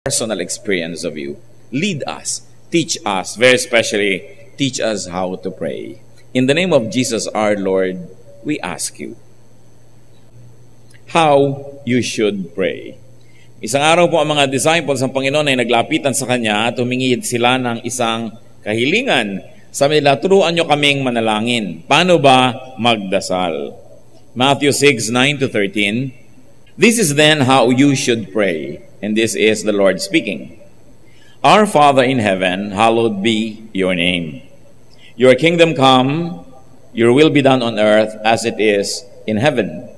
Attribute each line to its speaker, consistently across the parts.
Speaker 1: personal experience of you. Lead us, teach us, very especially, teach us how to pray. In the name of Jesus our Lord, we ask you how you should pray. Isang araw po ang mga disciples ng Panginoon ay naglapitan sa Kanya at humingi sila ng isang kahilingan. Sabi nila, turuan nyo kaming manalangin. Paano ba magdasal? Matthew 6:9-13. This is then how you should pray. And this is the Lord speaking. Our Father in heaven, hallowed be your name. Your kingdom come, your will be done on earth as it is in heaven.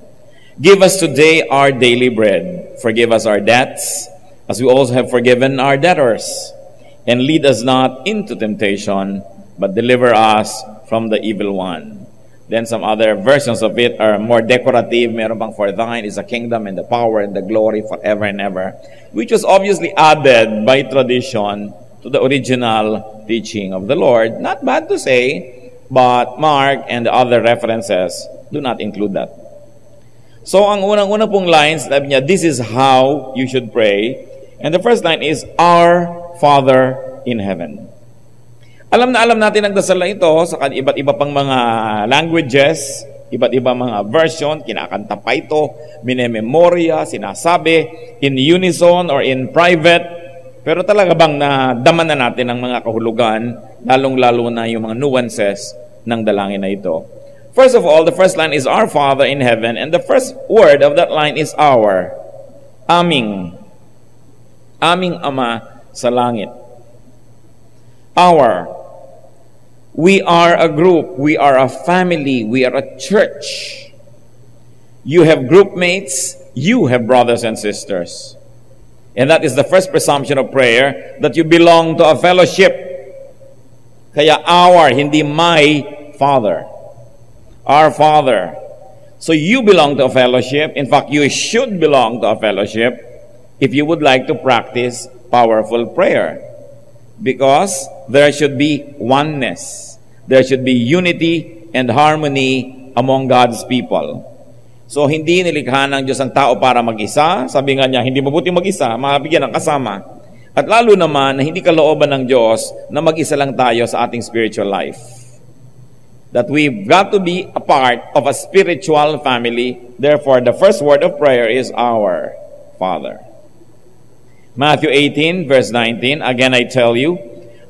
Speaker 1: Give us today our daily bread. Forgive us our debts, as we also have forgiven our debtors. And lead us not into temptation, but deliver us from the evil one. Then some other versions of it are more decorative. Meron pang, for thine is the kingdom and the power and the glory forever and ever, which was obviously added by tradition to the original teaching of the Lord. Not bad to say, but Mark and the other references do not include that. So ang unang-una pong lines, sabi niya, this is how you should pray. And the first line is, Our Father in heaven. Alam na alam natin ang dasal na ito sa iba't iba pang mga languages, iba't iba mga version, kinakanta pa ito, minememorya, sinasabi, in unison or in private. Pero talaga bang nadama na natin ang mga kahulugan, lalong-lalo na yung mga nuances ng dalangin na ito? First of all, the first line is Our Father in heaven, and the first word of that line is our. Aming. Aming Ama sa langit. Our. We are a group. We are a family. We are a church. You have group mates. You have brothers and sisters. And that is the first presumption of prayer, that you belong to a fellowship. Kaya our, hindi my Father. Our Father. So you belong to a fellowship. In fact, you should belong to a fellowship if you would like to practice powerful prayer. Because there should be oneness. There should be unity and harmony among God's people. So hindi nilikha ng Diyos ang tao para mag-isa. Sabi nga niya, hindi mabuti mag-isa, mabigyan ng kasama. At lalo naman na hindi kalooban ng Diyos na mag-isa lang tayo sa ating spiritual life. That we've got to be a part of a spiritual family. Therefore, the first word of prayer is our Father. Matthew 18, verse 19, again I tell you,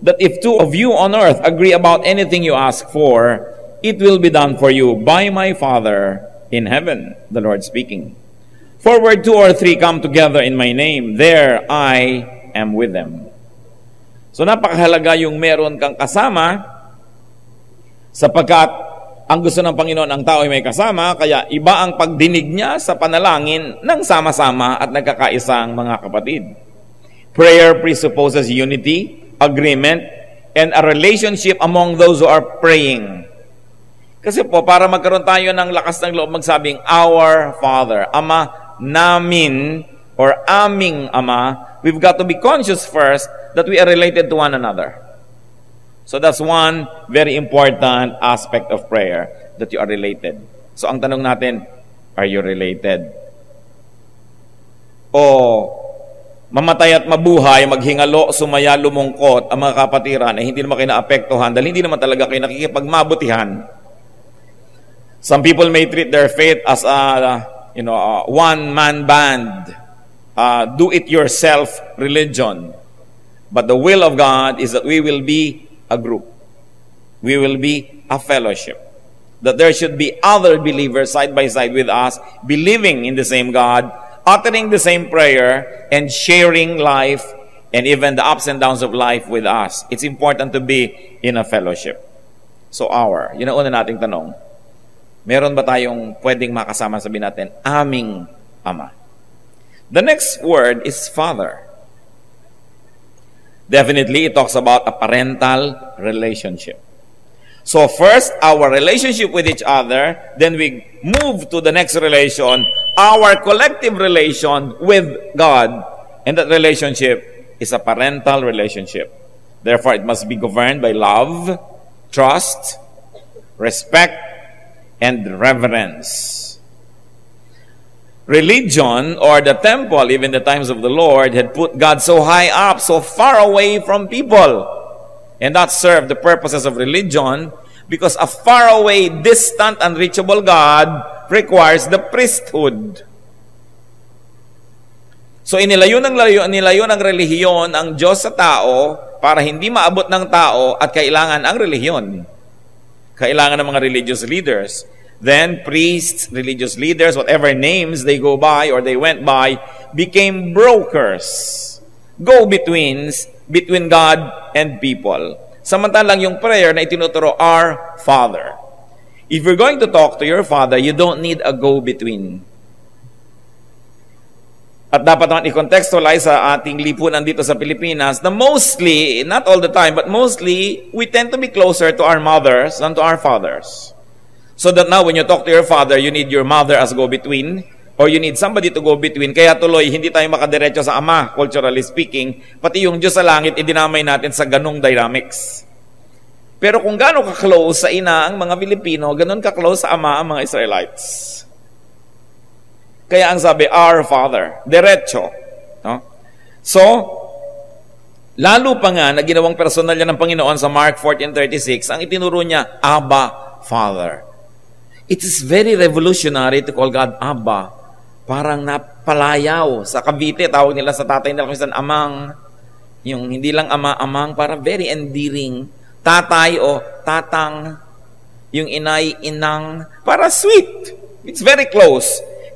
Speaker 1: that if two of you on earth agree about anything you ask for, it will be done for you by my Father in heaven, the Lord speaking. For where two or three come together in my name, there I am with them. So napakahalaga yung meron kang kasama, sapagkat ang gusto ng Panginoon ang tao ay may kasama, kaya iba ang pagdinig niya sa panalangin ng sama-sama at nagkakaisang mga kapatid. Prayer presupposes unity, agreement, and a relationship among those who are praying. Kasi po, para magkaroon tayo ng lakas ng loob magsabing, Our Father, Ama namin, or aming Ama, we've got to be conscious first that we are related to one another. So that's one very important aspect of prayer, that you are related. So ang tanong natin, are you related? O mamatay at mabuhay, maghingalo, sumaya, lumungkot, ang mga kapatiran ay hindi naman kayo naapektuhan dahil hindi naman talaga kayo nakikipagmabutihan. Some people may treat their faith as a one-man band, do-it-yourself religion. But the will of God is that we will be a group. We will be a fellowship. That there should be other believers side by side with us, believing in the same God, uttering the same prayer, and sharing life, and even the ups and downs of life with us. It's important to be in a fellowship. So yun ang una nating tanong. Meron ba tayong pwedeng makasama, sabihin natin, aming Ama? The next word is Father. Definitely, it talks about a parental relationship. So first, our relationship with each other, then we move to the next relation, our collective relation with God, and that relationship is a parental relationship. Therefore, it must be governed by love, trust, respect, and reverence. religion or the temple, even the times of the Lord, had put God so high up, so far away from people. And that served the purposes of religion, because a far away, distant, unreachable God requires the priesthood. So nilayo ng relihiyon ang Diyos sa tao para hindi maabot ng tao at kailangan ang relihiyon. Kailangan ng mga religious leaders. Then priests, religious leaders, whatever names they go by or they went by, became brokers, go-betweens between God and people. Samantalang yung prayer na itinuturo, Our Father. If you're going to talk to your Father, you don't need a go-between. At dapat naman i-contextualize sa ating lipunan dito sa Pilipinas na mostly, not all the time, but mostly, we tend to be closer to our mothers than to our fathers. So that now when you talk to your father, you need your mother as go-between, or you need somebody to go between. Kaya tuloy, hindi tayo makadiretso sa Ama, culturally speaking. Pati yung Diyos sa langit, idinamay natin sa ganong dynamics. Pero kung gano'n ka-close sa ina ang mga Pilipino, gano'n ka-close sa Ama ang mga Israelites. Kaya ang sabi, Our Father, diretso. No? So, lalo pa nga na ginawang personal yan ng Panginoon sa Mark 14:36, ang itinuro niya, Abba, Father. It is very revolutionary to call God Abba. Parang napalayaw. Sa Cavite, tawag nila sa tatay nila kung amang. Yung hindi lang ama-amang, para very endearing. Tatay o tatang. Yung inay, inang. Para sweet. It's very close.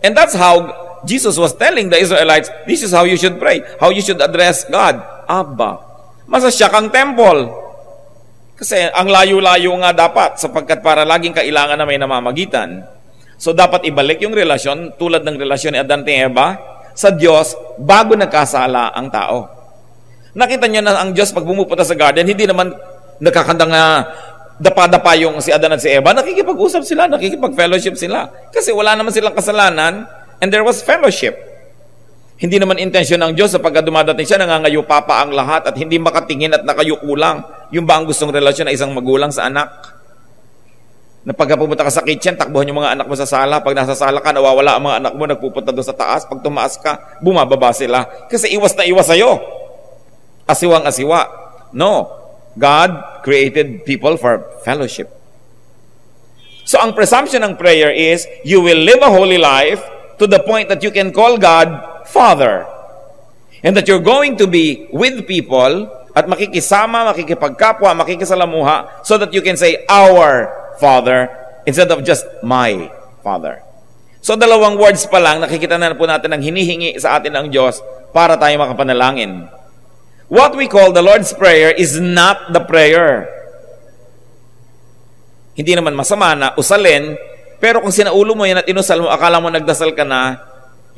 Speaker 1: And that's how Jesus was telling the Israelites, this is how you should pray. How you should address God. Abba. Masasyak ang temple. Kasi ang layo-layo nga dapat sapagkat para laging kailangan na may namamagitan. So dapat ibalik yung relasyon tulad ng relasyon ni Adan at Eva sa Diyos bago nagkasala ang tao. Nakita niyo na ang Diyos pag bumupunta sa garden, hindi naman nakakandang dapa-dapa yung si Adan at si Eva. Nakikipag-usap sila, nakikipag-fellowship sila. Kasi wala naman silang kasalanan and there was fellowship. Hindi naman intensyon ng Diyos sapagkat dumadating siya, nangangayupa pa ang lahat at hindi makatingin at nakayuko lang. Yung ba ang gustong relasyon na isang magulang sa anak? Na pagka pumunta ka sa kitchen, takbuhan yung mga anak mo sa sala. Pag nasa sala ka, nawawala ang mga anak mo, nagpupunta doon sa taas. Pag tumaas ka, bumababa sila. Kasi iwas na iwas sa'yo. Asiwang-asiwa. No. God created people for fellowship. So ang presumption ng prayer is, you will live a holy life to the point that you can call God Father. And that you're going to be with people at makikisama, makikipagkapwa, makikisalamuha so that you can say, Our Father, instead of just my Father. So dalawang words pa lang, nakikita na po natin ang hinihingi sa atin ng Diyos para tayo makapanalangin. What we call the Lord's Prayer is not the prayer. Hindi naman masama na usalin, pero kung sinaulo mo yan at inusal mo, akala mo nagdasal ka na,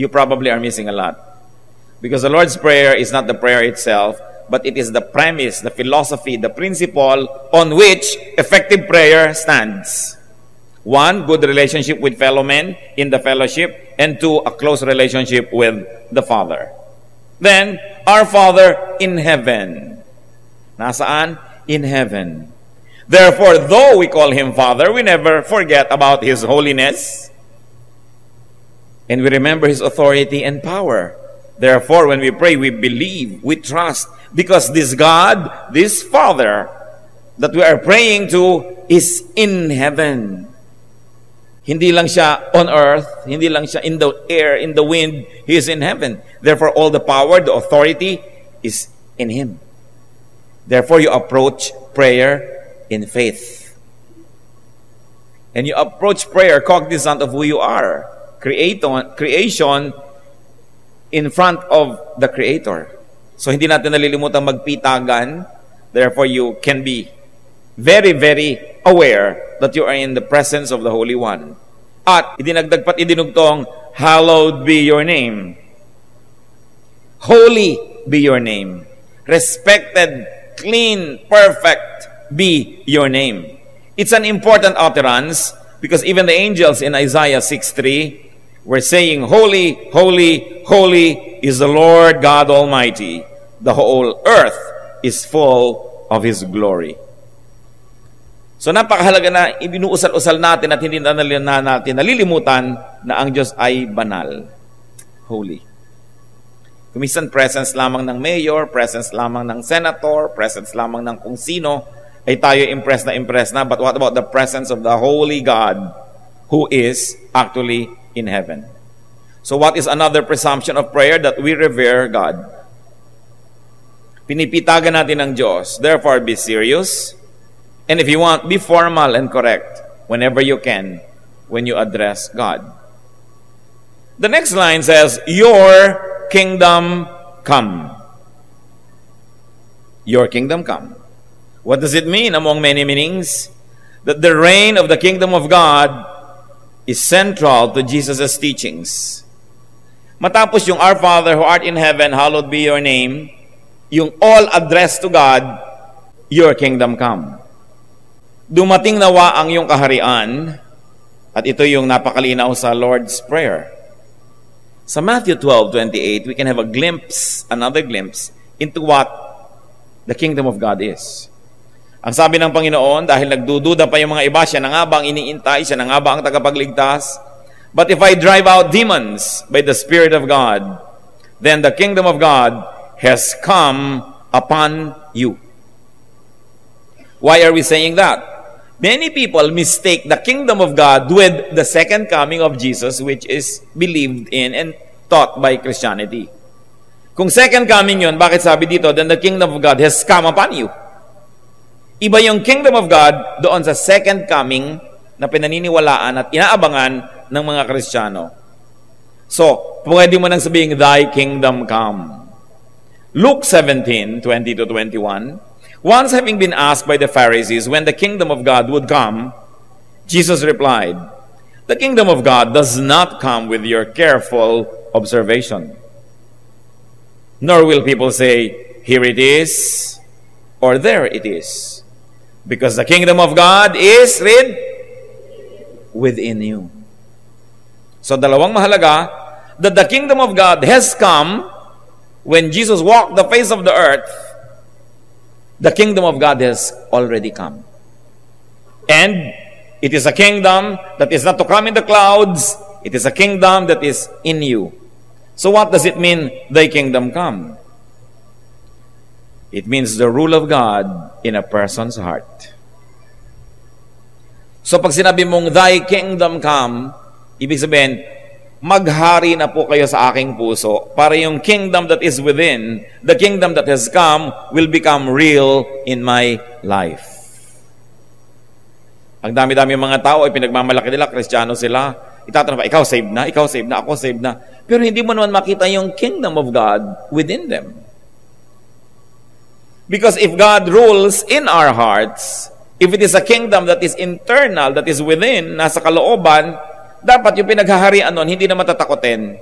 Speaker 1: you probably are missing a lot. Because the Lord's Prayer is not the prayer itself, but it is the premise, the philosophy, the principle on which effective prayer stands. 1, good relationship with fellow men in the fellowship, and 2, a close relationship with the Father. Then, Our Father in heaven. Nasaan? In heaven. Therefore, though we call Him Father, we never forget about His holiness, and we remember His authority and power. Therefore, when we pray, we believe, we trust, because this God, this Father that we are praying to is in heaven. Hindi lang siya on earth, hindi lang siya in the air, in the wind, He is in heaven. Therefore, all the power, the authority is in Him. Therefore, you approach prayer in faith. And you approach prayer cognizant of who you are. Creation in front of the Creator. So hindi natin nalilimutan magpitagan. Therefore, you can be very, very aware that you are in the presence of the Holy One. At idinagdag pat idinugtong, hallowed be your name. Holy be your name. Respected, clean, perfect be your name. It's an important utterance because even the angels in Isaiah 6:3 were saying, Holy, holy, holy is the Lord God Almighty. The whole earth is full of His glory. So napakahalaga na ibinuusal-usal natin at hindi na natin nalilimutan na ang Diyos ay banal. holy. Kumisan presence lamang ng mayor, presence lamang ng senator, presence lamang ng kung sino, ay tayo impressed na. But what about the presence of the holy God who is actually in heaven? So what is another presumption of prayer? That we revere God. Pinipitagan natin ng Diyos. Therefore, be serious. And if you want, be formal and correct whenever you can when you address God. The next line says, your kingdom come. Your kingdom come. What does it mean among many meanings? That the reign of the kingdom of God is central to Jesus' teachings. Matapos yung Our Father who art in heaven, hallowed be your name, yung all addressed to God, your kingdom come. Dumating nawa ang iyong kaharian, at ito yung napakalinaw sa Lord's Prayer. Sa Matthew 12:28, we can have a glimpse, another glimpse, into what the kingdom of God is. Ang sabi ng Panginoon, dahil nagdududa pa yung mga iba, siya na nga ba ang iniintay, siya na nga ba ang tagapagligtas? But if I drive out demons by the Spirit of God, then the kingdom of God has come upon you. Why are we saying that? Many people mistake the kingdom of God with the second coming of Jesus, which is believed in and taught by Christianity. Kung second coming yun, bakit sabi dito, then the kingdom of God has come upon you? Iba yung kingdom of God doon sa second coming na pinaniniwalaan at inaabangan ng mga Kristiyano. So, pwede mo nang sabihin, thy kingdom come. Luke 17:20-21, once having been asked by the Pharisees when the kingdom of God would come, Jesus replied, the kingdom of God does not come with your careful observation. Nor will people say, here it is, or there it is. Because the kingdom of God is within you. So dalawang mahalaga, that the kingdom of God has come when Jesus walked the face of the earth. The kingdom of God has already come. And it is a kingdom that is not to come in the clouds. It is a kingdom that is in you. So what does it mean, thy kingdom come? It means the rule of God in a person's heart. So pag sinabi mong, thy kingdom come, ibig sabihin, maghari na po kayo sa aking puso para yung kingdom that is within, the kingdom that has come, will become real in my life. Ang dami-dami mga tao ay pinagmamalaki nila, Kristiyano sila, itatanong pa, ikaw saved na, ako saved na. Pero hindi mo naman makita yung kingdom of God within them. Because if God rules in our hearts, if it is a kingdom that is internal, that is within, nasa kalooban, dapat yung pinaghaharian nun, hindi na matatakotin.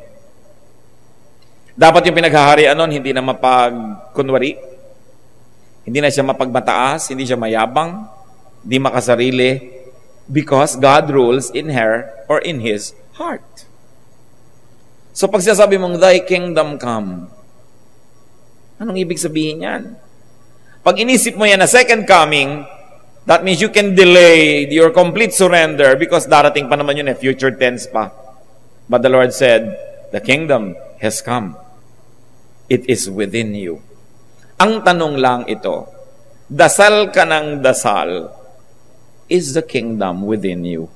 Speaker 1: Dapat yung pinaghaharian nun, hindi na mapagkunwari. Hindi na siya mapagmataas, hindi siya mayabang, hindi makasarili, because God rules in her or in his heart. So pag sinasabi mong, thy kingdom come, anong ibig sabihin yan? Pag inisip mo yan na second coming, that means you can delay your complete surrender because darating pa naman yun future tense pa. But the Lord said, the kingdom has come. It is within you. Ang tanong lang ito, dasal ka ng dasal, is the kingdom within you?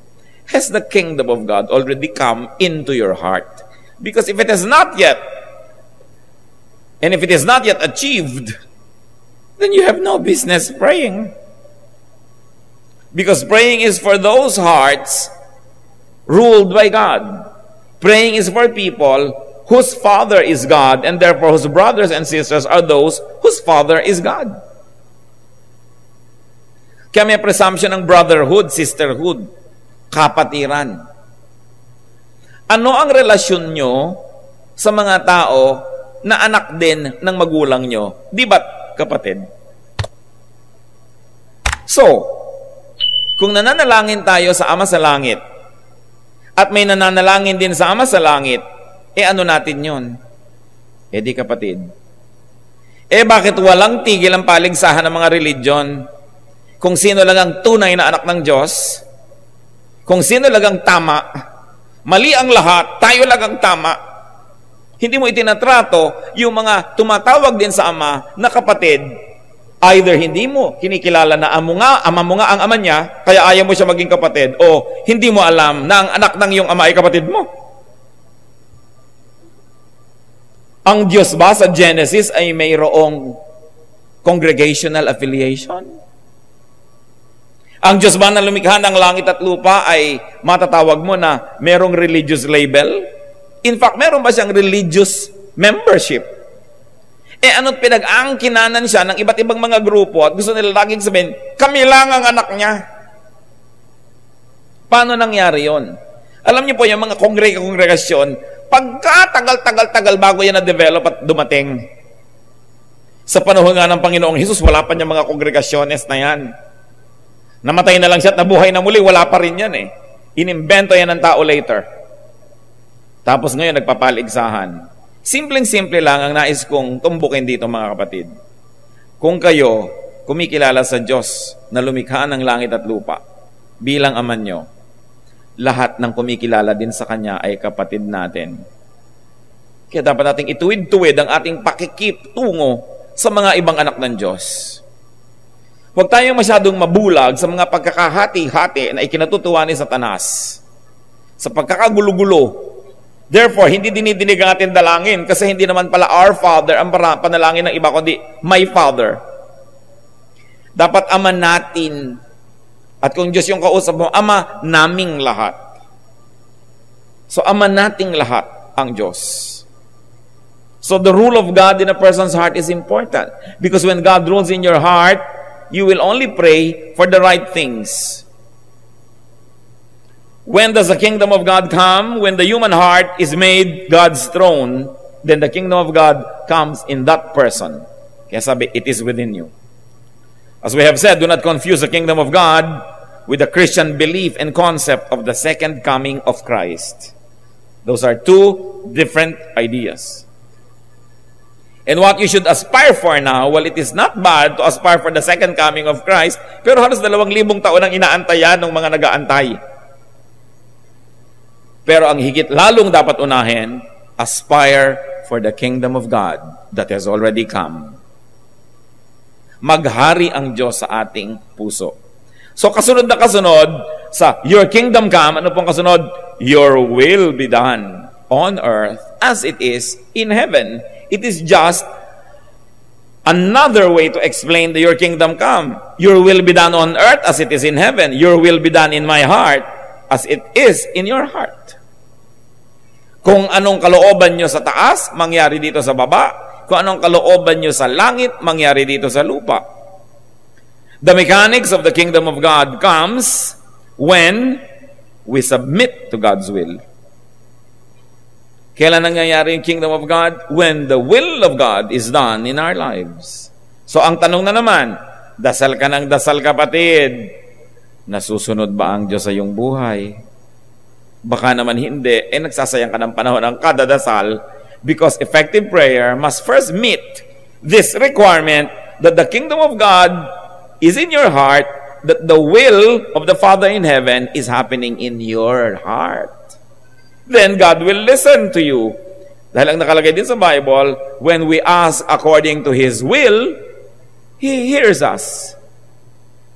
Speaker 1: Has the kingdom of God already come into your heart? Because if it has not yet, and if it is not yet achieved, then you have no business praying. Because praying is for those hearts ruled by God. Praying is for people whose father is God, and therefore whose brothers and sisters are those whose father is God. Kaya may presumption ng brotherhood, sisterhood, kapatiran. Ano ang relasyon nyo sa mga tao na anak din ng magulang nyo? Di ba't kapatid? So, kung nananalangin tayo sa Ama sa Langit, at may nananalangin din sa Ama sa Langit, ano natin yun? Di kapatid. Bakit walang tigil ang paligsahan ng mga religion? Kung sino lang ang tunay na anak ng Diyos, kung sino lang ang tama, mali ang lahat, tayo lang ang tama. Hindi mo itinatrato yung mga tumatawag din sa Ama na kapatid. Either hindi mo kinikilala na ama mo nga ang ama niya, kaya ayaw mo siya maging kapatid, o hindi mo alam na ang anak ng iyong ama ay kapatid mo. Ang Diyos ba sa Genesis ay mayroong congregational affiliation? Ang Diyos ba na lumikha ng langit at lupa ay matatawag mo na mayroong religious label? In fact, meron ba siyang religious membership? Ano't pinag-aangkinanan siya ng iba't ibang mga grupo at gusto nila laging sabihin, kami lang ang anak niya. Paano nangyari yon? Alam niyo po, yung mga kongregasyon, pagkatagal-tagal-tagal bago yan na-develop at dumating. Sa panahon nga ng Panginoong Hesus, wala pa niya mga kongregasyones na yan. Namatay na lang siya at nabuhay na muli, wala pa rin yan eh. Inimbento yan ng tao later. Tapos ngayon, nagpapaligsahan. Simpleng-simple lang ang nais kong tumbukin dito, mga kapatid. Kung kayo kumikilala sa Diyos na lumikha ng langit at lupa bilang ama nyo, lahat ng kumikilala din sa Kanya ay kapatid natin. Kaya dapat nating ituwid-tuwid ang ating pakikitungo sa mga ibang anak ng Diyos. Huwag tayong masyadong mabulag sa mga pagkakahati-hati na ikinatutuwa ni Satanas. Sa pagkakagulo-gulo. Therefore, hindi dinidinig ang ating dalangin kasi hindi naman pala our Father ang panalangin ng iba, kundi my Father. Dapat ama natin. At kung Diyos yung kausap mo, ama naming lahat. So, ama nating lahat ang Diyos. So, the rule of God in a person's heart is important. Because when God rules in your heart, you will only pray for the right things. When does the kingdom of God come? When the human heart is made God's throne, then the kingdom of God comes in that person. Kaya sabi, it is within you. As we have said, do not confuse the kingdom of God with the Christian belief and concept of the second coming of Christ. Those are two different ideas. And what you should aspire for now, well, it is not bad to aspire for the second coming of Christ, pero halos 2,000 taon ang inaantayan ng mga nag-aantay. Pero ang higit lalong dapat unahin, aspire for the kingdom of God that has already come. Maghari ang Diyos sa ating puso. So kasunod na kasunod sa your kingdom come, ano pong kasunod? Your will be done on earth as it is in heaven. It is just another way to explain the your kingdom come. Your will be done on earth as it is in heaven. Your will be done in my heart as it is in your heart. Kung anong kalooban nyo sa taas, mangyari dito sa baba. Kung anong kalooban nyo sa langit, mangyari dito sa lupa. The mechanics of the kingdom of God comes when we submit to God's will. Kailan nangyayari yung kingdom of God? When the will of God is done in our lives. So ang tanong na naman, dasal ka ng dasal, kapatid. Nasusunod ba ang Diyos sa iyong buhay? Baka naman hindi, nagsasayang ka ng panahon ng kadadasal because effective prayer must first meet this requirement that the kingdom of God is in your heart, that the will of the Father in heaven is happening in your heart. Then God will listen to you. Dahil ang nakalagay din sa Bible, when we ask according to His will, He hears us.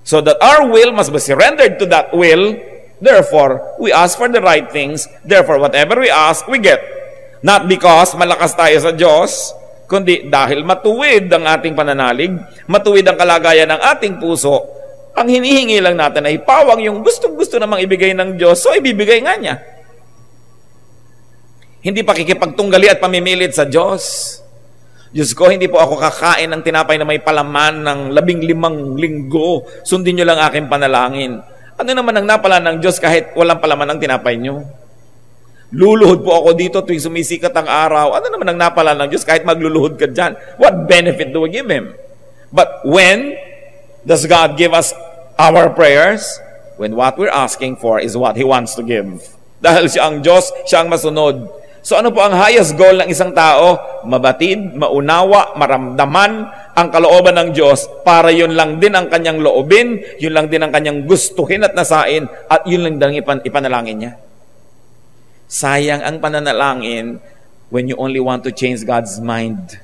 Speaker 1: So that our will must be surrendered to that will. Therefore, we ask for the right things. Therefore, whatever we ask, we get. Not because malakas tayo sa Diyos, kundi dahil matuwid ang ating pananalig, matuwid ang kalagayan ng ating puso, ang hinihingi lang natin ay pawang yung gustong-gusto namang ibigay ng Diyos, so ibibigay nga niya. Hindi pakikipagtunggali at pamimilit sa Diyos. Diyos ko, hindi po ako kakain ng tinapay na may palaman ng 15 linggo. Sundin nyo lang aking panalangin. Ano naman ang napala ng Diyos kahit walang palaman ang tinapay nyo? Luluhod po ako dito tuwing sumisikat ang araw. Ano naman ang napala ng Diyos kahit magluluhod ka dyan? What benefit do we give Him? But when does God give us our prayers? When what we're asking for is what He wants to give. Dahil siya ang Diyos, siya ang masunod. So ano po ang highest goal ng isang tao? Mabatid, maunawa, maramdaman ang kalooban ng Diyos para yun lang din ang kanyang loobin, yun lang din ang kanyang gustuhin at nasain, at yun lang din ipanalangin niya. Sayang ang pananalangin when you only want to change God's mind.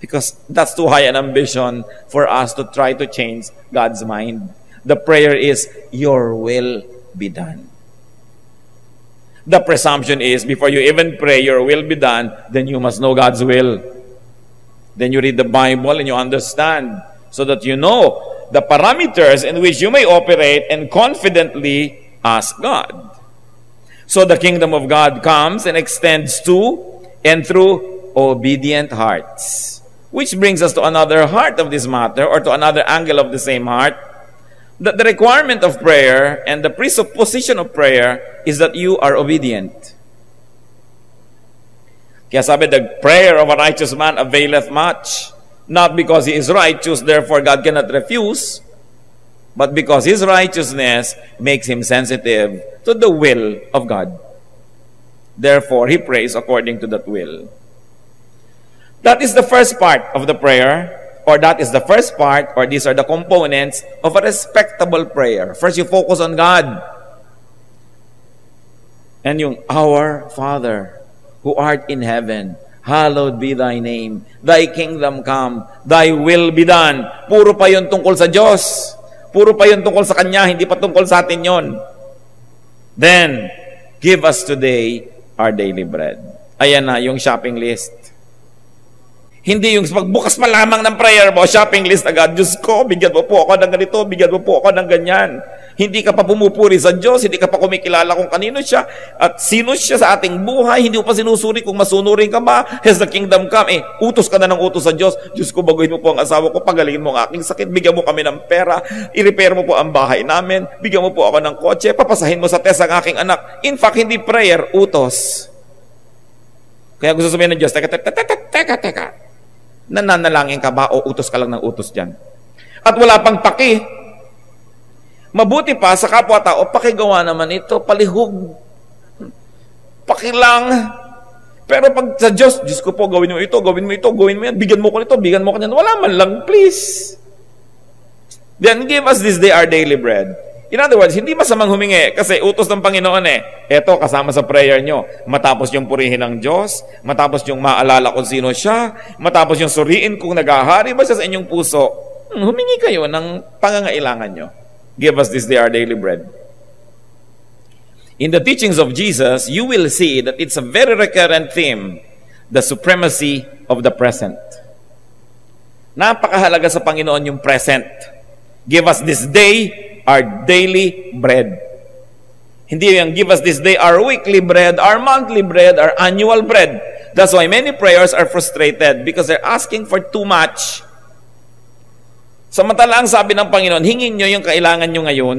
Speaker 1: Because that's too high an ambition for us to try to change God's mind. The prayer is, your will be done. The presumption is, before you even pray, your will be done, then you must know God's will. Then you read the Bible and you understand, so that you know the parameters in which you may operate and confidently ask God. So the kingdom of God comes and extends to and through obedient hearts. Which brings us to another heart of this matter, or to another angle of the same heart, that the requirement of prayer and the presupposition of prayer is that you are obedient. Kaya sabi, the prayer of a righteous man availeth much, not because he is righteous, therefore God cannot refuse, but because his righteousness makes him sensitive to the will of God. Therefore, he prays according to that will. That is the first part of the prayer, or that is the first part, or these are the components of a respectable prayer. First, you focus on God. And yung, Our Father, who art in heaven, hallowed be thy name. Thy kingdom come. Thy will be done. Puro pa yun tungkol sa Diyos. Puro pa yun tungkol sa Kanya, hindi pa tungkol sa atin yun. Then, give us today our daily bread. Ayan na, yung shopping list. Hindi yung pagbukas pa lamang ng prayer mo, shopping list agad, Diyos ko, bigyan mo po ako ng ganito, bigyan mo po ako ng ganyan. Hindi ka pa pumupuri sa Diyos, hindi ka pa kumikilala kung kanino siya, at sino siya sa ating buhay, hindi mo pa sinusuri kung masunurin ka ba, has the kingdom come, utos ka na ng utos sa Diyos, Diyos ko, baguhin mo po ang asawa ko, pagalingin mo ang aking sakit, bigyan mo kami ng pera, i-repair mo po ang bahay namin, bigyan mo po ako ng kotse, papasahin mo sa test ang aking anak. In fact, hindi prayer, utos. Kaya gusto sabihin ng Diyos, teka. Nananalangin ka ba o utos ka lang ng utos dyan? At wala pang paki. Mabuti pa sa kapwa-tao, pakigawa naman ito, palihog. Paki lang. Pero pag sa Diyos, Diyos ko po, gawin mo ito, gawin mo ito, gawin mo yan, bigyan mo ko nito, bigyan mo ko yan. Wala man lang, please. Then give us this day our daily bread. In other words, hindi masamang humingi kasi utos ng Panginoon Ito, kasama sa prayer nyo. Matapos yung purihin ng Diyos, matapos yung maalala kung sino siya, matapos yung suriin kung nagahari ba siya sa inyong puso, humingi kayo ng pangangailangan nyo. Give us this day our daily bread. In the teachings of Jesus, you will see that it's a very recurrent theme, the supremacy of the present. Napakahalaga sa Panginoon yung present. Give us this day our daily bread. Hindi yung give us this day our weekly bread, our monthly bread, our annual bread. That's why many prayers are frustrated because they're asking for too much. Samantala ang sabi ng Panginoon, hingin nyo yung kailangan nyo ngayon.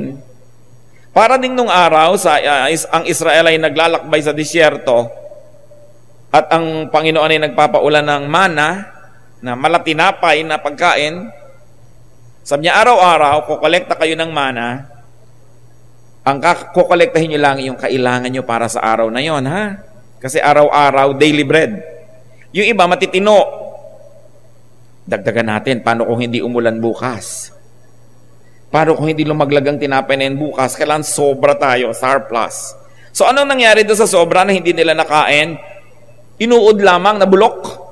Speaker 1: Para ding nung araw, ang Israel ay naglalakbay sa disyerto at ang Panginoon ay nagpapaulan ng mana na malatinapay na pagkain. Sabi niya, araw-araw, kukolekta kayo ng mana. Ang kukolektahin nyo lang yung kailangan nyo para sa araw na yon, ha? Kasi araw-araw, daily bread. Yung iba, matitino. Dagdagan natin, paano kung hindi umulan bukas? Paano kung hindi lumaglag ang tinapay na yun bukas? Kailangan sobra tayo, surplus. So, anong nangyari doon sa sobra na hindi nila nakain? Inuod lamang na bulok.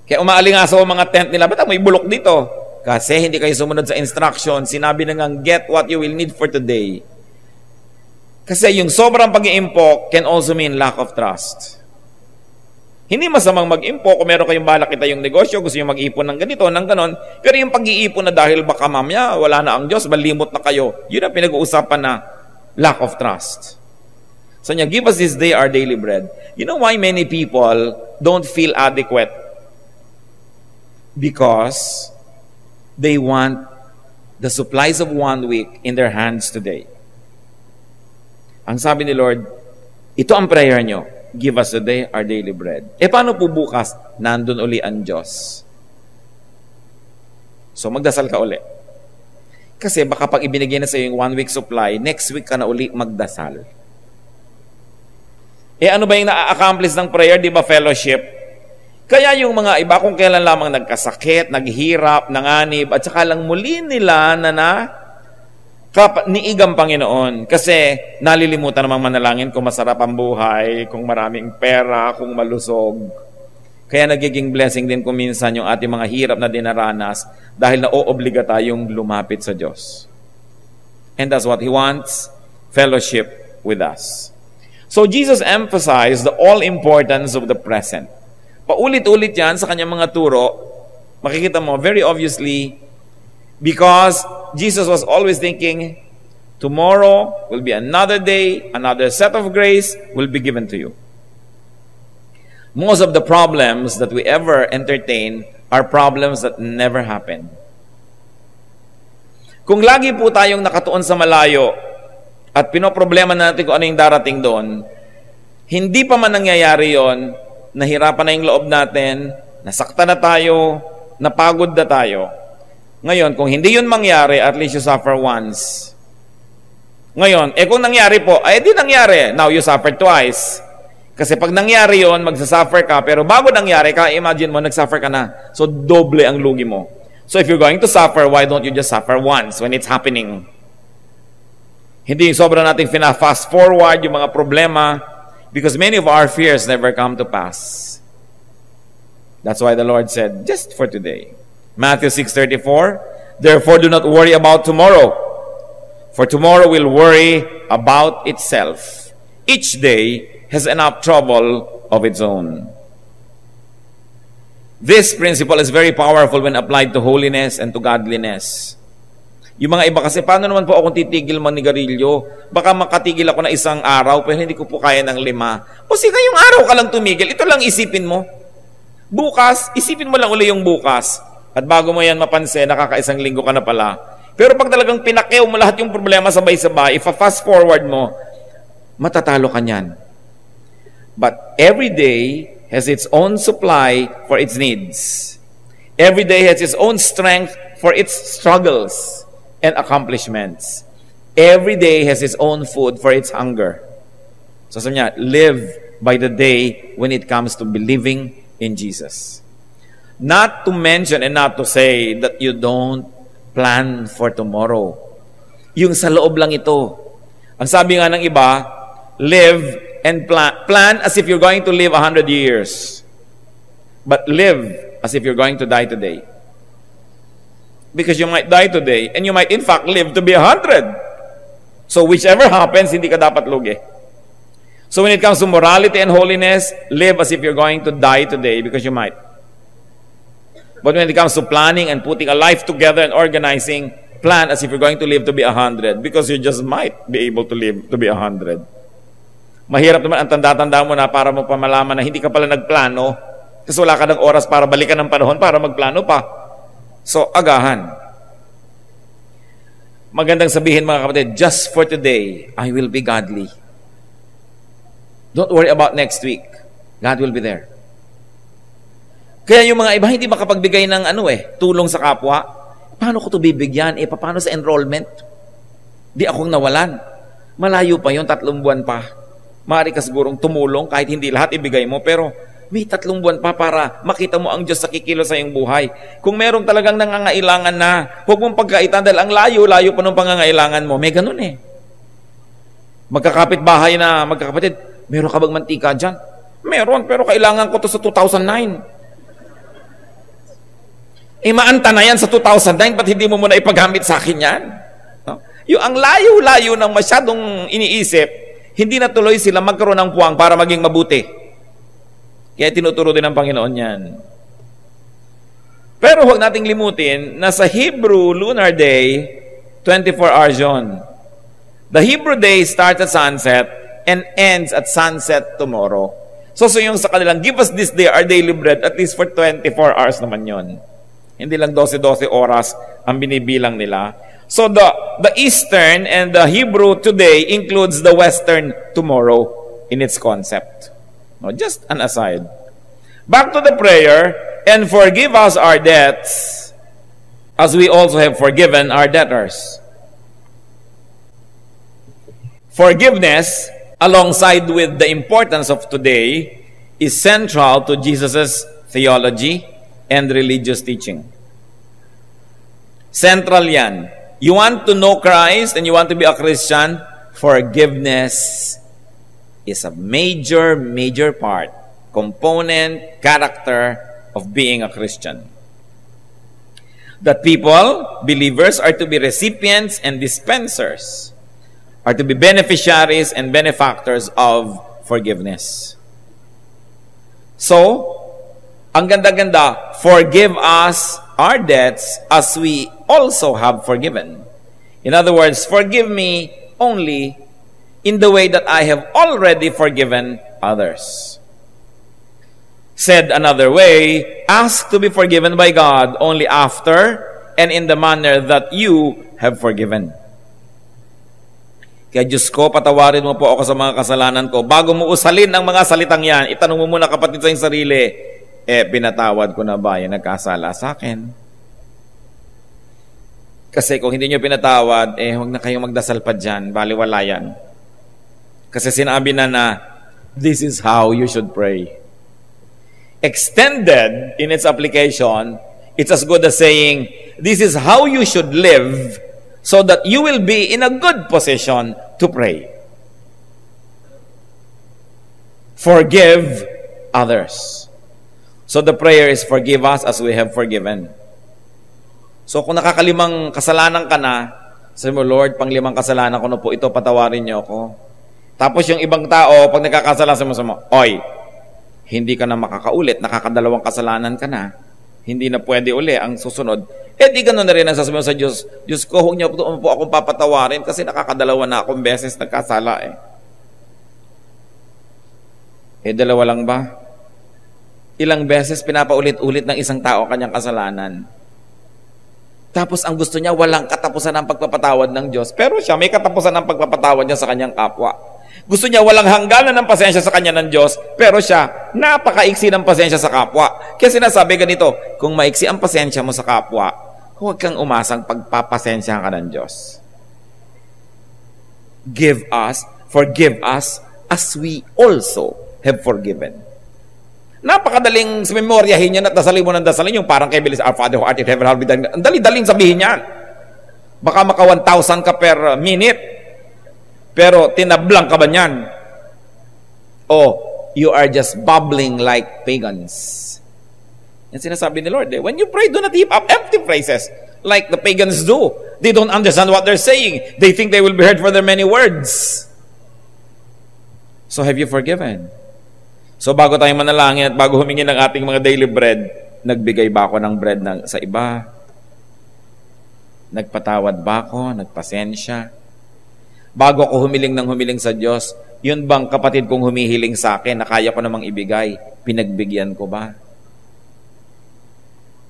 Speaker 1: Kaya umaalingasaw ang mga tent nila, ba't may bulok dito? Kasi hindi kayo sumunod sa instruction, sinabi na nga, get what you will need for today. Kasi yung sobrang pag-iimpok can also mean lack of trust. Hindi masamang mag-impok kung meron kayong balak kita yung negosyo, gusto yung mag-ipon ng ganito, ng ganon. Pero yung pag-iipon na dahil baka mamaya, wala na ang Diyos, malimot na kayo, yun ang pinag-uusapan na lack of trust. So niya, give us this day our daily bread. You know why many people don't feel adequate? Because they want the supplies of 1 week in their hands today. Ang sabi ni Lord, ito ang prayer nyo, give us today our daily bread. Paano po bukas? Nandun uli ang Diyos. So magdasal ka uli. Kasi baka pag ibinigay na sa iyo yung 1 week supply, next week ka na uli magdasal. Ano ba yung na-accomplish ng prayer? Di ba fellowship? Kaya yung mga iba kung kailan lamang nagkasakit, naghihirap, nanganib, at saka lang muli nila na niigang Panginoon kasi nalilimutan namang manalangin kung masarap ang buhay, kung maraming pera, kung malusog. Kaya nagiging blessing din kung minsan yung ating mga hirap na dinaranas dahil naoobliga tayong lumapit sa Diyos. And that's what He wants, fellowship with us. So Jesus emphasized the all-importance of the present. Paulit-ulit yan sa kanyang mga turo. Makikita mo, very obviously, because Jesus was always thinking, tomorrow will be another day, another set of grace will be given to you. Most of the problems that we ever entertain are problems that never happen. Kung lagi po tayong nakatuon sa malayo at pinoproblema natin kung ano yung darating doon, hindi pa man nangyayari yon, nahirapan na yung loob natin, nasaktan na tayo, napagod na tayo. Ngayon, kung hindi yun mangyari, at least you suffer once. Ngayon, kung nangyari po, di nangyari. Now you suffer twice. Kasi pag nangyari yon, magsasuffer ka, pero bago nangyari ka, imagine mo, nagsuffer ka na. So, doble ang lugi mo. So, if you're going to suffer, why don't you just suffer once when it's happening? Hindi sobra natin fast forward yung mga problema because many of our fears never come to pass. That's why the Lord said, just for today. Matthew 6:34, therefore do not worry about tomorrow, for tomorrow will worry about itself. Each day has enough trouble of its own. This principle is very powerful when applied to holiness and to godliness. Yung mga iba kasi, paano naman po ako titigil manigarilyo? Baka makatigil ako na isang araw, pero hindi ko po kaya ng 5. O sige, yung araw ka lang tumigil, ito lang isipin mo. Bukas, isipin mo lang uli yung bukas. At bago mo yan mapansin, nakakaisang linggo ka na pala. Pero pag talagang pinakyaw mo lahat yung problema sabay-sabay, fast forward mo, matatalo ka niyan. But every day has its own supply for its needs. Every day has its own strength for its struggles and accomplishments. Every day has its own food for its hunger. So sabi niya, live by the day when it comes to believing in Jesus. Not to mention and not to say that you don't plan for tomorrow. Yung sa loob lang ito. Ang sabi nga ng iba, live and plan as if you're going to live 100 years. But live as if you're going to die today. Because you might die today and you might in fact live to be 100. So whichever happens, hindi ka dapat lugi. So when it comes to morality and holiness, live as if you're going to die today because you might. But when it comes to planning and putting a life together and organizing, plan as if you're going to live to be 100 because you just might be able to live to be 100. Mahirap naman ang tanda-tanda mo na para mo pa malaman na hindi ka pala nagplano kasi wala ka ng oras para balikan ng panahon para magplano pa. So, agahan. Magandang sabihin mga kapatid, just for today, I will be godly. Don't worry about next week. God will be there. Kaya yung mga iba hindi makapagbigay ng tulong sa kapwa. Paano ko ito bibigyan? Paano sa enrollment? Di akong nawalan. Malayo pa yun, 3 buwan pa. Maaari ka sigurong tumulong kahit hindi lahat ibigay mo, pero may 3 buwan pa para makita mo ang Diyos sa kikilos sa iyong buhay. Kung meron talagang nangangailangan na, huwag mong pagkaitan dahil ang layo-layo pa ng pangangailangan mo. May ganun Magkakapit bahay na, magkakapatid, meron ka bang mantika dyan? Meron, pero kailangan ko to sa 2009. Maanta na yan sa 2009, ba't hindi mo muna ipagamit sa akin yan? No? Yung ang layo-layo ng masyadong iniisip, hindi na tuloy sila magkaroon ng puwang para maging mabuti. Kaya tinuturo din ng Panginoon yan. Pero huwag nating limutin na sa Hebrew lunar day, 24 hours yun. The Hebrew day starts at sunset and ends at sunset tomorrow. So yung sa kanilang, give us this day our daily bread, at least for 24 hours naman yon. Hindi lang 12-12 oras ang binibilang nila. So the Eastern and the Hebrew today includes the Western tomorrow in its concept. No, just an aside. Back to the prayer, and forgive us our debts as we also have forgiven our debtors. Forgiveness, alongside with the importance of today, is central to Jesus' theology and religious teaching. Central yan. You want to know Christ and you want to be a Christian, forgiveness is a major, major part, component, character of being a Christian. That people, believers, are to be recipients and dispensers, are to be beneficiaries and benefactors of forgiveness. So, ang ganda-ganda, forgive us our debts as we also have forgiven. In other words, forgive me only in the way that I have already forgiven others. Said another way, ask to be forgiven by God only after and in the manner that you have forgiven. Kaya Diyos ko, patawarin mo po ako sa mga kasalanan ko. Bago mo usalin ang mga salitang yan, itanong mo muna kapatid sa iyong sarili, pinatawad ko na ba yung nagkasala sa akin? Kasi kung hindi nyo pinatawad, huwag na kayong magdasal pa dyan, baliwala yan. Kasi sinabi na, this is how you should pray. Extended in its application, it's as good as saying, this is how you should live so that you will be in a good position to pray. Forgive others. So the prayer is, forgive us as we have forgiven. So kung nakakalimang kasalanan ka na, sabi mo, Lord, panglimang kasalanan ko na po ito, patawarin niyo ako. Tapos yung ibang tao, pag nagkakasala sa mo, oy, hindi ka na makakaulit, nakakadalawang kasalanan ka na, hindi na pwede uli ang susunod. Di gano'n na rin ang sasabihin sa Diyos, Diyos ko, huwag niyo po akong papatawarin kasi nakakadalawa na akong beses nagkasala dalawa lang ba? Ilang beses pinapaulit-ulit ng isang tao kanyang kasalanan. Tapos ang gusto niya, walang katapusan ng pagpapatawad ng Diyos. Pero siya, may katapusan ng pagpapatawad niya sa kanyang kapwa. Gusto niya walang hangganan ng pasensya sa kanya ng Diyos, pero siya, napakaiksi ng pasensya sa kapwa. Kaya sinasabi ganito, kung maiksi ang pasensya mo sa kapwa, huwag kang umasang pagpapasensya ka ng Diyos. Forgive us as we also have forgiven. Napakadaling memoryahin yan at dasalin mo ng dasalin yung parang kay Bilis, Our Father who art in heaven, hallowed be thy name. Ang dali-daling sabihin yan. Baka maka 1,000 ka per minute. Pero tinablang ka ba niyan? You are just bubbling like pagans. Yan sinasabi ni Lord. When you pray, do not heap up empty phrases like the pagans do. They don't understand what they're saying. They think they will be heard for their many words. So have you forgiven? So bago tayo manalangin at bago humingi ng ating mga daily bread, nagbigay ba ako ng bread sa iba? Nagpatawad ba ako? Nagpasensya? Bago ako humiling sa Diyos, yun bang kapatid kong humihiling sa akin na kaya ko namang ibigay, pinagbigyan ko ba?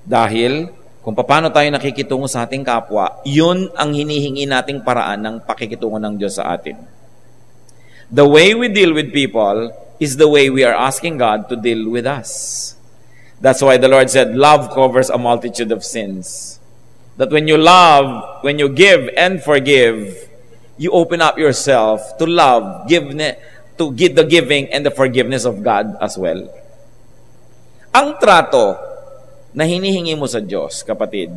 Speaker 1: Dahil kung paano tayo nakikitungo sa ating kapwa, yun ang hinihingi nating paraan ng pakikitungo ng Diyos sa atin. The way we deal with people is the way we are asking God to deal with us. That's why the Lord said, love covers a multitude of sins. That when you love, when you give and forgive, you open up yourself to love, to give the giving and the forgiveness of God as well. Ang trato na hinihingi mo sa Diyos, kapatid,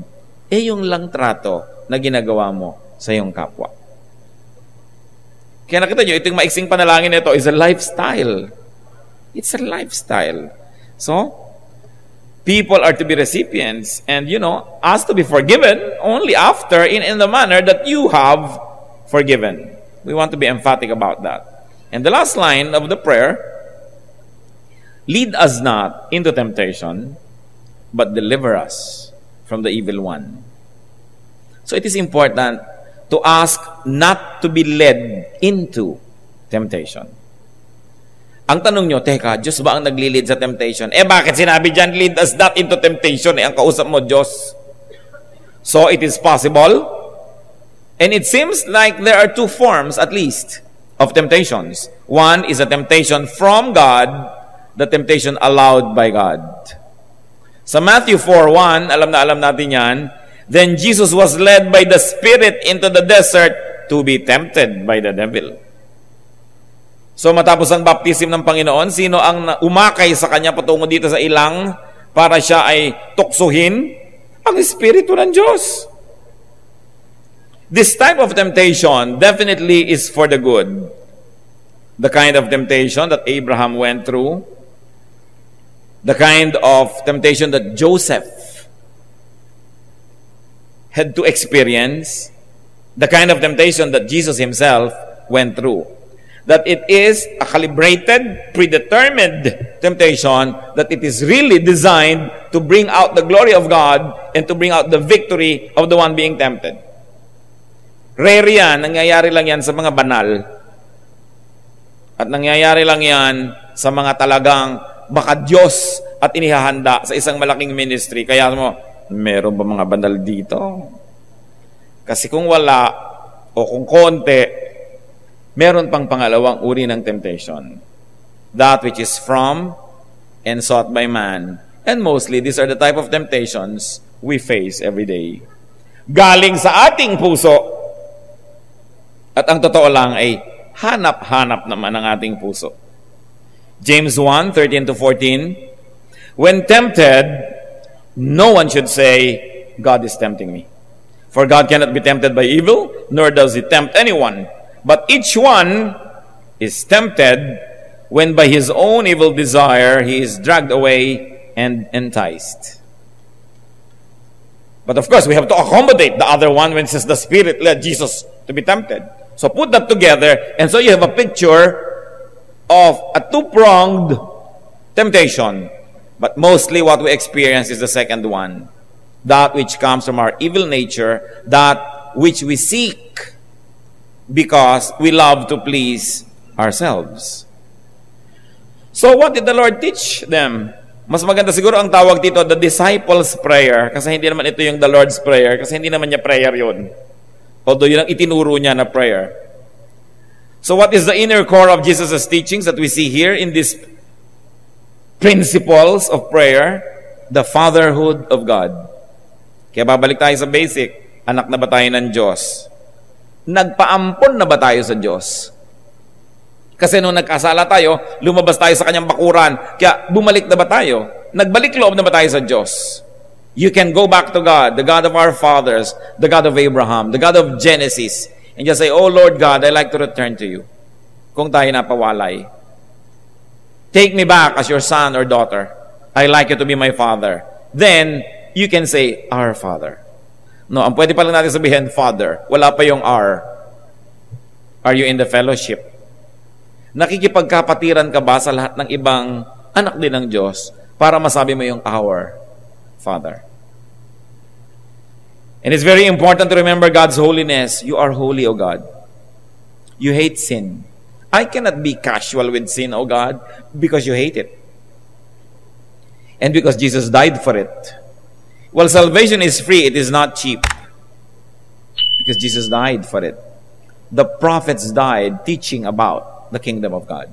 Speaker 1: yung lang trato na ginagawa mo sa iyong kapwa. Kaya nakita nyo, itong maiksing panalangin nito is a lifestyle. It's a lifestyle. So, people are to be recipients and, asked to be forgiven only after in the manner that you have forgiven. We want to be emphatic about that. And the last line of the prayer, lead us not into temptation, but deliver us from the evil one. So it is important to ask not to be led into temptation. Ang tanong nyo, teka, Diyos ba ang nagli-lead sa temptation? Bakit sinabi dyan, lead us not into temptation? Ang kausap mo, Diyos. So it is possible. And it seems like there are two forms, at least, of temptations. One is a temptation from God, the temptation allowed by God. Sa Matthew 4:1, alam natin yan, then Jesus was led by the Spirit into the desert to be tempted by the devil. So matapos ang baptism ng Panginoon, sino ang umakay sa kanya patungo dito sa ilang para siya ay tuksuhin? Ang Espiritu ng Diyos. This type of temptation definitely is for the good. The kind of temptation that Abraham went through, the kind of temptation that Joseph had to experience, the kind of temptation that Jesus himself went through. That it is a calibrated, predetermined temptation, that it is really designed to bring out the glory of God and to bring out the victory of the one being tempted. Rare yan, nangyayari lang yan sa mga banal. At nangyayari lang yan sa mga talagang baka Diyos at inihahanda sa isang malaking ministry. Kaya mo, meron ba mga banal dito? Kasi kung wala, o kung konti, meron pang pangalawang uri ng temptation. That which is from and sought by man. And mostly, these are the type of temptations we face every day. Galing sa ating puso. At ang totoo lang ay hanap-hanap naman ang ating puso. James 1:13-14, when tempted, no one should say, God is tempting me. For God cannot be tempted by evil, nor does he tempt anyone. But each one is tempted when by his own evil desire he is dragged away and enticed. But of course, we have to accommodate the other one when it says the Spirit led Jesus to be tempted. So put that together, and so you have a picture of a two-pronged temptation. But mostly what we experience is the second one. That which comes from our evil nature, that which we seek because we love to please ourselves. So what did the Lord teach them? Mas maganda siguro ang tawag dito, the disciples' prayer. Kasi hindi naman ito yung the Lord's prayer. Kasi hindi naman niya prayer yun. Although yun ang itinuro niya na prayer. So what is the inner core of Jesus' teachings that we see here in these principles of prayer? The fatherhood of God. Kaya babalik tayo sa basic. Anak na ba tayo ng Diyos? Nagpaampon na ba tayo sa Diyos? Kasi nung nagkasala tayo, lumabas tayo sa kanyang bakuran. Kaya bumalik na ba tayo? Nagbalik loob na ba tayo sa Diyos? You can go back to God, the God of our fathers, the God of Abraham, the God of Genesis, and just say, oh Lord God, I like to return to you. Kung tayo napawalay. Take me back as your son or daughter. I like you to be my father. Then, you can say, our Father. No, ang pwede pa lang natin sabihin, Father. Wala pa yung R. Are you in the fellowship? Nakikipagkapatiran ka ba sa lahat ng ibang anak din ng Diyos para masabi mo yung our Father? And it's very important to remember God's holiness. You are holy, O God. You hate sin. I cannot be casual with sin, O God, because you hate it. And because Jesus died for it. Well, salvation is free. It is not cheap. Because Jesus died for it. The prophets died teaching about the kingdom of God.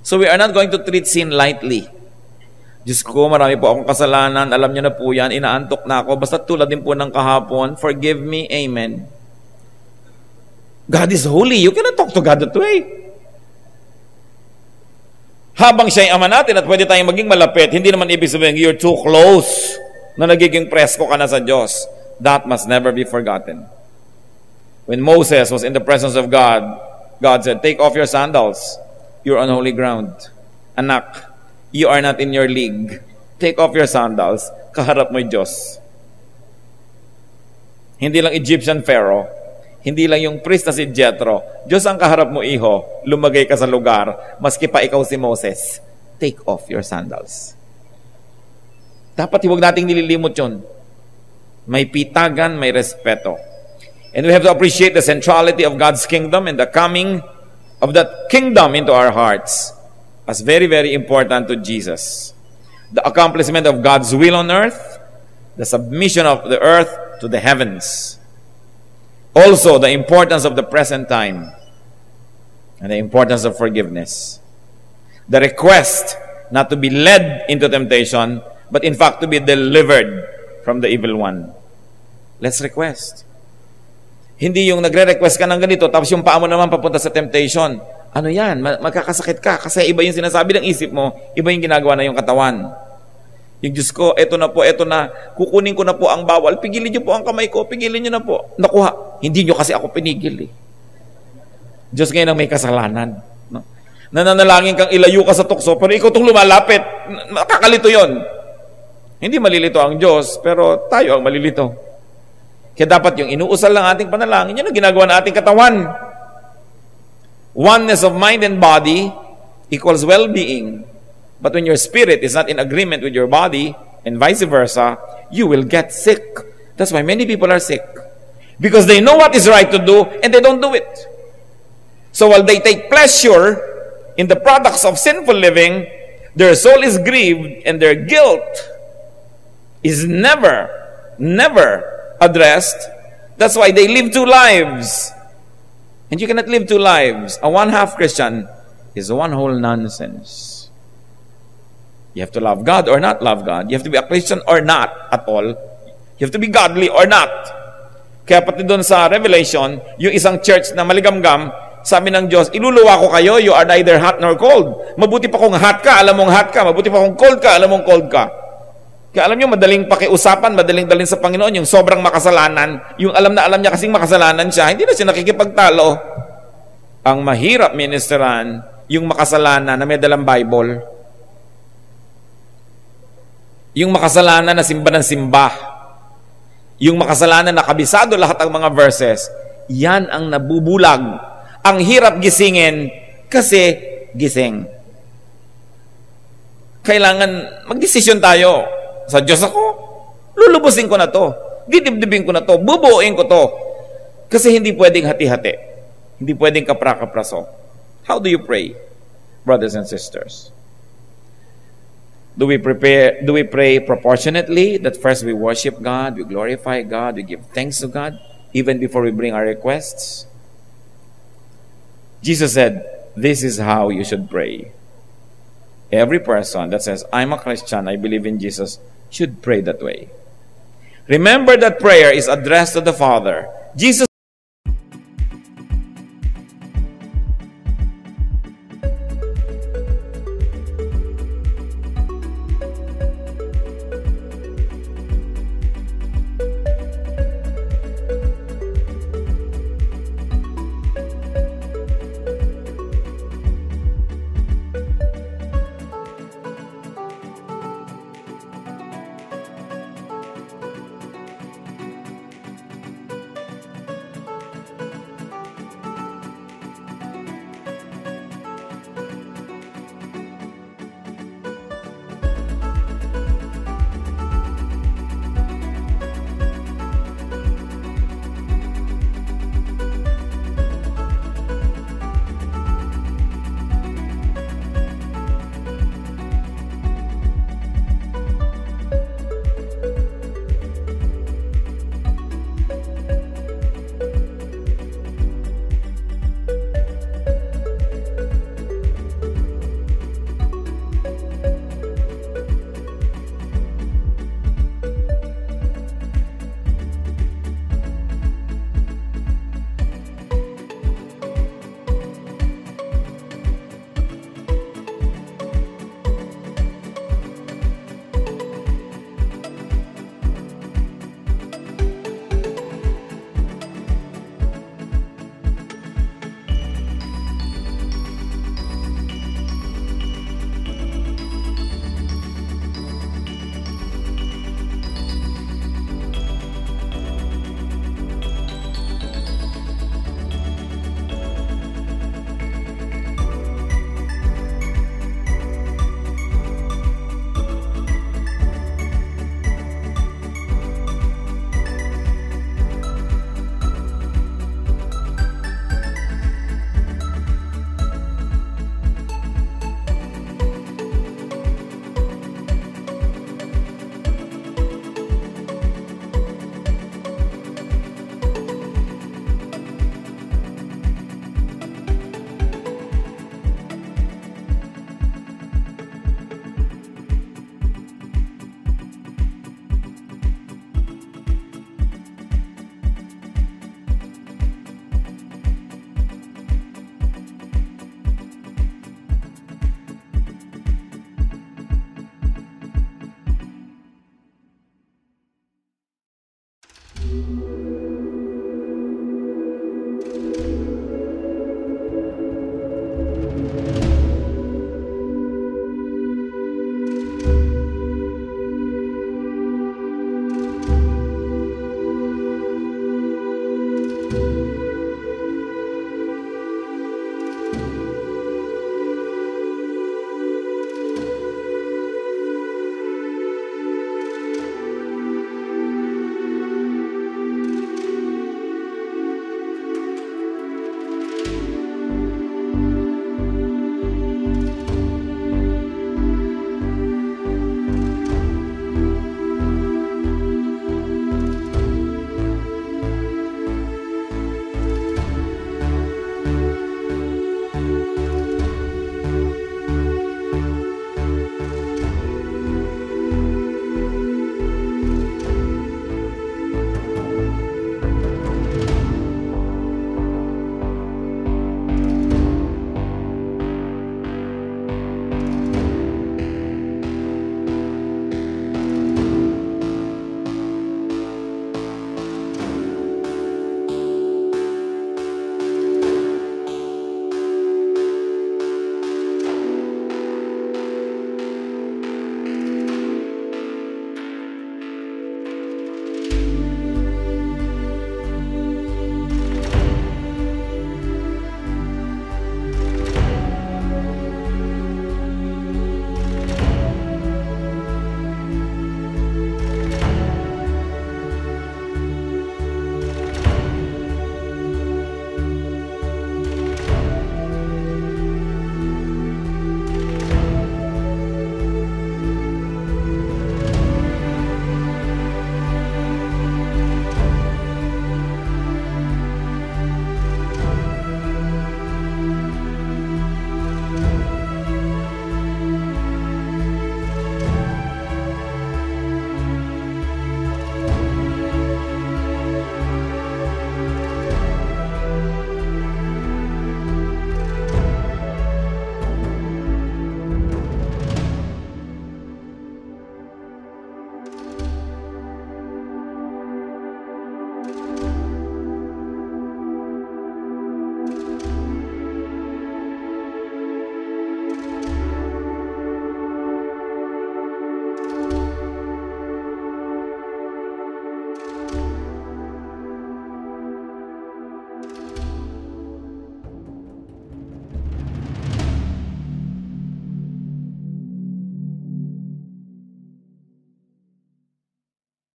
Speaker 1: So we are not going to treat sin lightly. Diyos ko, marami po akong kasalanan. Alam niyo na po yan. Inaantok na ako. Basta tulad din po ng kahapon. Forgive me. Amen. God is holy. You cannot talk to God that way. Habang siya ay ama natin at pwede tayong maging malapit, hindi naman ibig sabihin, you're too close na nagiging presko ka na sa Diyos. That must never be forgotten. When Moses was in the presence of God, God said, take off your sandals. You're on holy ground. Anak, you are not in your league. Take off your sandals. Kaharap mo yung Diyos. Hindi lang Egyptian Pharaoh. Hindi lang yung priest na si Jethro. Diyos ang kaharap mo, iho. Lumagay ka sa lugar. Maski pa ikaw si Moses. Take off your sandals. Dapat huwag nating nililimot yun. May pitagan, may respeto. And we have to appreciate the centrality of God's kingdom and the coming of that kingdom into our hearts as very, very important to Jesus. The accomplishment of God's will on earth, the submission of the earth to the heavens. Also, the importance of the present time and the importance of forgiveness. The request not to be led into temptation, but in fact to be delivered from the evil one. Let's request. Hindi yung nagre-request ka ng ganito, tapos yung paa mo naman papunta sa temptation. Ano yan? Magkakasakit ka kasi iba yung sinasabi ng isip mo, iba yung ginagawa na yung katawan. Yung Diyos ko, eto na po, eto na, kukunin ko na po ang bawal, pigilin niyo po ang kamay ko, pigilin niyo na po. Nakuha, hindi niyo kasi ako pinigil eh. Diyos ngayon ang may kasalanan. No? Nananalangin kang ilayo ka sa tukso, pero ikaw itong lumalapit, makakalito yon. Hindi malilito ang Diyos, pero tayo ang malilito. Kaya dapat yung inuusal ng ating panalangin, yun ang ginagawa ng ating katawan. Oneness of mind and body equals well-being. But when your spirit is not in agreement with your body, and vice versa, you will get sick. That's why many people are sick. Because they know what is right to do, and they don't do it. So while they take pleasure in the products of sinful living, their soul is grieved, and their guilt is never addressed. That's why they live two lives. And you cannot live two lives. A one-half Christian is a one whole nonsense. You have to love God or not love God. You have to be a Christian or not at all. You have to be godly or not. Kaya pati doon sa Revelation, yung isang church na maligamgam, sabi ng Diyos, iluluwa ko kayo, you are neither hot nor cold. Mabuti pa kung hot ka, alam mong hot ka. Mabuti pa kung cold ka, alam mong cold ka. Kaya alam nyo, madaling pakiusapan, madaling dalhin sa Panginoon, yung sobrang makasalanan, yung alam na alam niya kasing makasalanan siya, hindi na siya nakikipagtalo. Ang mahirap ministeran, yung makasalanan na may dalang Bible. Yung makasalanan na simba ng simba. Yung makasalanan na kabisado lahat ang mga verses. Yan ang nabubulag. Ang hirap gisingin kasi gising. Kailangan magdesisyon tayo. Sa Diyos ako, lulubusin ko na to. Didibdibin ko na to. Bubuuin ko to. Kasi hindi pwedeng hati-hati. Hindi pwedeng kapra-kapraso. How do you pray, brothers and sisters? Do we pray proportionately, that first we worship God, we glorify God, we give thanks to God, even before we bring our requests? Jesus said, this is how you should pray. Every person that says, I'm a Christian, I believe in Jesus, should pray that way. Remember that prayer is addressed to the Father. Jesus